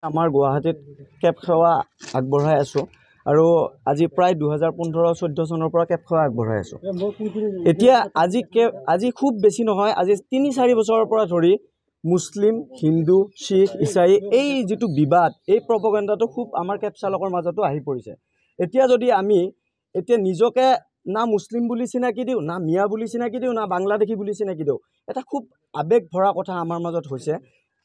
আমাৰ গুৱাহাটীত কেব সেৱা আগবঢ়াই আছোঁ আৰু আজি প্ৰায় 2015-14 চনৰ পৰা কেব সেৱা আগবঢ়াই আছোঁ। এতিয়া আজি খুব বেছি নহয়, আজি 3-4 বছৰৰ পৰা ধৰি মুছলিম, হিন্দু, শিখ, ইছাই এই যিটো বিবাদ, এই প্ৰপগেণ্ডাটো খুব আমাৰ কেব চালকৰ মাজতো আহি পৰিছে। এতিয়া যদি আমি নিজকে না মুছলিম বুলি চিনাকি দিওঁ, না মিয়া বুলি চিনাকি দিওঁ, না বাংলাদেশী বুলি চিনাকি দিওঁ, এটা খুব আৱেগ ভৰা কথা আমাৰ মাজত হৈছে।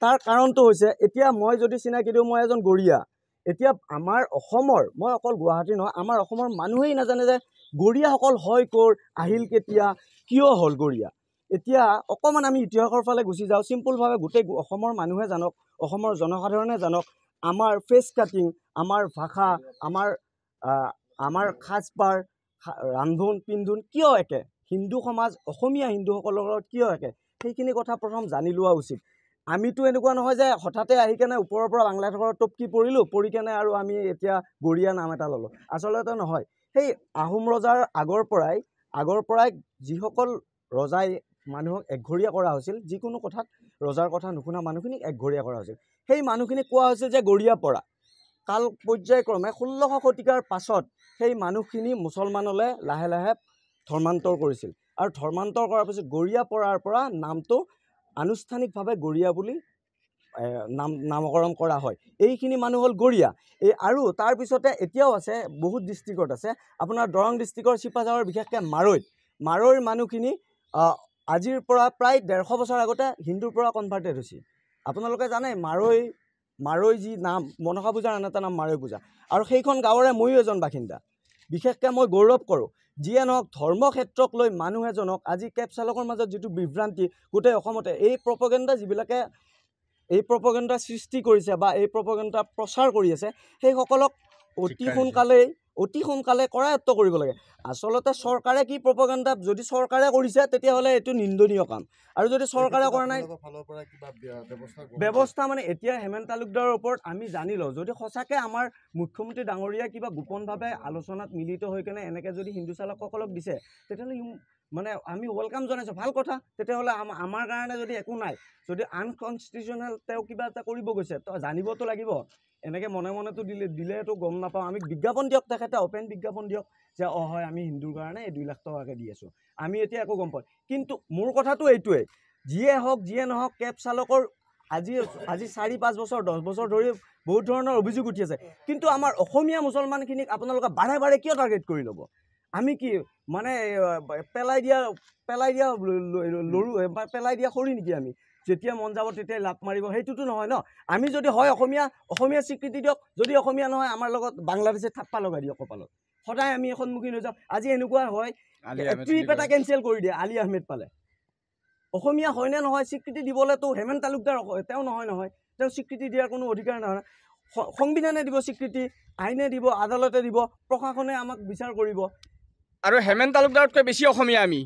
তাৰ কাৰণটো হৈছে, এতিয়া মই যদি চিনাকি দিওঁ মই এজন গৰীয়া, এতিয়া আমাৰ অসমৰ, মই অকল গুৱাহাটী নহয়, আমাৰ অসমৰ মানুহেই নাজানে যে গৰীয়াসকল হয় ক'ৰ, আহিল কেতিয়া, কিয় হ'ল গৰীয়া। এতিয়া অকণমান আমি ইতিহাসৰ ফালে গুচি যাওঁ, চিম্পুলভাৱে গোটেই অসমৰ মানুহে জানক, অসমৰ জনসাধাৰণে জানক, আমাৰ ফেচ কাটিং, আমাৰ ভাষা, আমাৰ সাজপাৰ, ৰান্ধোন পিন্ধোন কিয় একে, হিন্দু সমাজ, অসমীয়া হিন্দুসকলৰ লগত কিয় একে, সেইখিনি কথা প্ৰথম জানি লোৱা উচিত। আমিতো এনেকুৱা নহয় যে হঠাতে আহি কেনে ওপৰৰ পৰা বাংলাদেশৰ টপকি পৰিলোঁ, পৰি কেনে আৰু আমি এতিয়া গৰীয়া নাম এটা ল'লোঁ। আচলতে নহয়, সেই আহোম ৰজাৰ আগৰ পৰাই যিসকল ৰজাই মানুহক একঘৰীয়া কৰা হৈছিল, যিকোনো কথাত ৰজাৰ কথা নুশুনা মানুহখিনিক একঘৰীয়া কৰা হৈছিল, সেই মানুহখিনিক কোৱা হৈছিল যে গৰীয়া পৰা। কাল পৰ্যায়ক্ৰমে 16শ শতিকাৰ পাছত সেই মানুহখিনি মুছলমানলৈ লাহে লাহে ধৰ্মান্তৰ কৰিছিল আৰু ধৰ্মান্তৰ কৰাৰ পিছত গৰীয়া পৰাৰ পৰা নামটো আনুষ্ঠানিকভাৱে গৰীয়া বুলি নামকৰণ কৰা হয়। এইখিনি মানুহ হ'ল গৰীয়া। আৰু তাৰপিছতে এতিয়াও আছে, বহুত ডিষ্ট্ৰিক্টত আছে, আপোনাৰ দৰং ডিষ্ট্ৰিক্টৰ চিপাঝাৰৰ বিশেষকৈ মাৰৈৰ মানুহখিনি আজিৰ পৰা প্ৰায় 150 বছৰ আগতে হিন্দুৰ পৰা কনভাৰ্টেড হৈছিল। আপোনালোকে জানে মাৰৈ যি নাম, মনসা পূজাৰ আন এটা নাম মাৰৈ পূজা, আৰু সেইখন গাঁৱৰে ময়ো এজন বাসিন্দা। বিশেষকৈ মই গৌৰৱ কৰোঁ, যিয়ে নহওক ধৰ্ম ক্ষেত্ৰক লৈ মানুহ এজনক আজি কেব চালকৰ মাজত যিটো বিভ্ৰান্তি গোটেই অসমতে, এই প্ৰপগেণ্ডা যিবিলাকে এই প্ৰপগেণ্ডা সৃষ্টি কৰিছে বা এই প্ৰপগেণ্ডা প্ৰচাৰ কৰি আছে, সেইসকলক অতি সোনকালে কৰায়ত্ব কৰিব লাগে। আচলতে চৰকাৰে কি প্ৰপগেণ্ডা, যদি চৰকাৰে কৰিছে তেতিয়াহ'লে এইটো নিন্দনীয় কাম, আৰু যদি চৰকাৰে কৰা নাই ব্যৱস্থা মানে এতিয়া হেমেন তালুকদাৰৰ ওপৰত আমি জানি লওঁ, যদি সঁচাকৈ আমাৰ মুখ্যমন্ত্ৰী ডাঙৰীয়াই কিবা গোপনভাৱে আলোচনাত মিলিত হৈ কেনে এনেকৈ যদি হিন্দু চালকসকলক দিছে, তেতিয়াহ'লে মানে আমি ৱেলকাম জনাইছোঁ, ভাল কথা। তেতিয়াহ'লে আমাৰ কাৰণে যদি একো নাই, যদি আনকনষ্টিটিউচনেল তেওঁ কিবা এটা কৰিব গৈছে, তো জানিবতো লাগিব। এনেকৈ মনে মনেতো দিলেতো গম নাপাওঁ। আমি বিজ্ঞাপন দিয়ক, তেখেতে অপেন বিজ্ঞাপন দিয়ক যে হয় আমি হিন্দুৰ কাৰণে এই 2 লাখ টকাকৈ দি আছোঁ, আমি এতিয়া একো গম পাওঁ। কিন্তু মোৰ কথাটো এইটোৱেই, যিয়ে নহওক কেব চালকৰ আজি 4-5 বছৰ 10 বছৰ ধৰি বহুত ধৰণৰ অভিযোগ উঠি আছে, কিন্তু আমাৰ অসমীয়া মুছলমানখিনিক আপোনালোকে বাৰে কিয় টাৰ্গেট কৰি ল'ব? আমি কি মানে পেলাই দিয়া খৰি নেকি? আমি যেতিয়া মন যাব তেতিয়াই লাভ মাৰিব, সেইটোতো নহয় ন। আমি যদি হয় অসমীয়া স্বীকৃতি দিয়ক, যদি অসমীয়া নহয় আমাৰ লগত বাংলাদেশে থাপ্পা লগাই দিয়ক কপালত। সদায় আমি সন্মুখীন হৈ যাওঁ। আজি এনেকুৱা হয়, ট্ৰিপ এটা কেঞ্চেল কৰি দিয়ে আলী আহমেদ পালে। অসমীয়া হয়নে নহয় স্বীকৃতি দিবলৈতো হেমেন তালুকদাৰ তেওঁ নহয়, তেওঁ স্বীকৃতি দিয়াৰ কোনো অধিকাৰ নহয়। সংবিধানে দিব স্বীকৃতি, আইনে দিব, আদালতে দিব, প্ৰশাসনে আমাক বিচাৰ কৰিব। আৰু হেমেন তালুকদাৰতকৈ বেছি অসমীয়া আমি।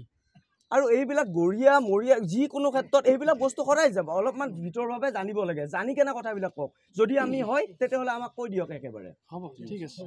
আৰু এইবিলাক গৰীয়া মৰীয়া যিকোনো ক্ষেত্ৰত এইবিলাক বস্তু সদায় যাব, অলপমান ভিতৰভাৱে জানিব লাগে, জানি কেনে কথাবিলাক কওক। যদি আমি হয় তেতিয়াহ'লে আমাক কৈ দিয়ক একেবাৰে। হ'ব, ঠিক আছে।